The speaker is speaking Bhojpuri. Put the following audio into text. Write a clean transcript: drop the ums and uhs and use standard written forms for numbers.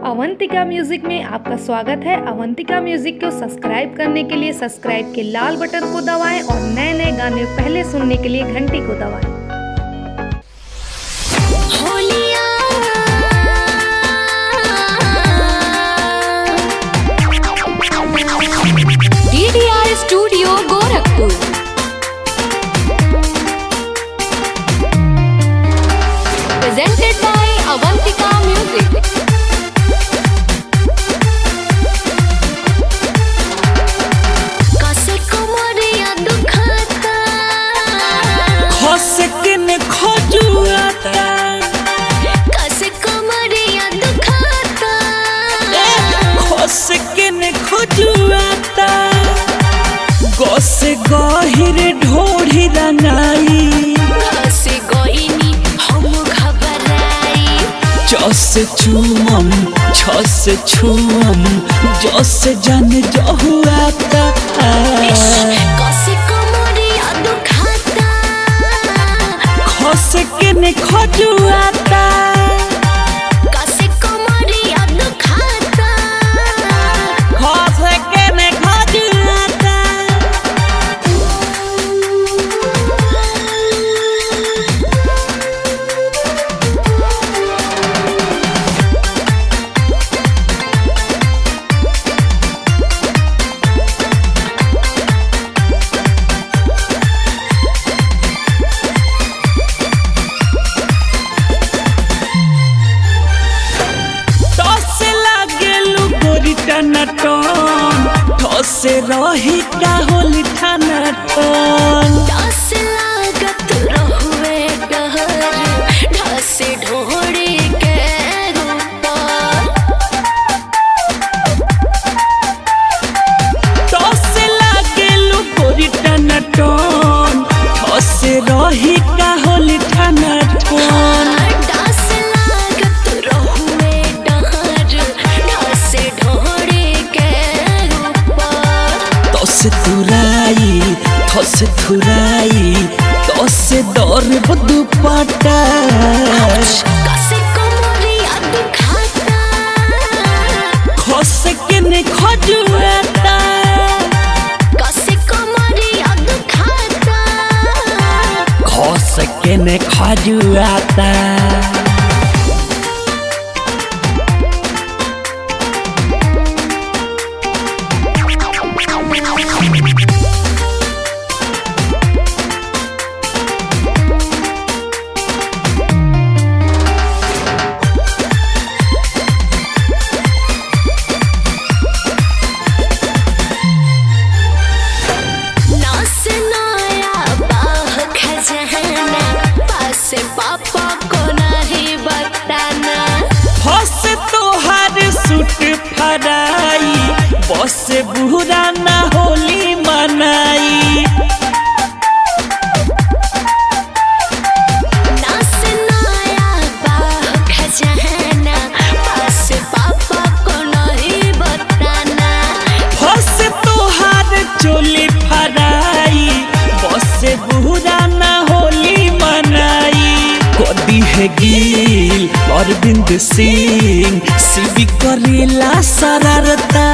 अवंतिका म्यूजिक में आपका स्वागत है। अवंतिका म्यूजिक को सब्सक्राइब करने के लिए सब्सक्राइब के लाल बटन को दबाएं और नए नए गाने पहले सुनने के लिए घंटी को दबाएं। DDR studio Gorakhpur presented by Avantika music. गोसे गहिर ढोढ़ी रंगाई गोसे गइनी हम घबराई जसे छुमम छसे छुमम जसे जान जहुआता कसे कमरिया दुखाता खसे के ने खजुआता कसे कमरिया दुखाता खसे के ने खजुआता ठसे रही का होली ठाना टन दस लागत रहुए डहर ढसे ढोड़ी के ऊपर ठसे लागेलु गोरी ठाना टन ठसे रही का होली ठाना टन दस लागत रहुए डहर ढसे ढोड़ी थसे थुराई तसे दर दुपट्टा कसे कमरिया दुखाता खसे के ने खजुआता कसे कमरिया दुखाता खसे के ने खजुआता पापा को नहीं बताना फसे तोहार सूट फराई बस बुरा ना होली मनाई नास नया बाह खजाना पास पापा को नहीं बताना फसे तोहार चोली फराई बस बुरा ना होली मनाई कदी है गिल अरविंद सिंह शिवी करेला शरारता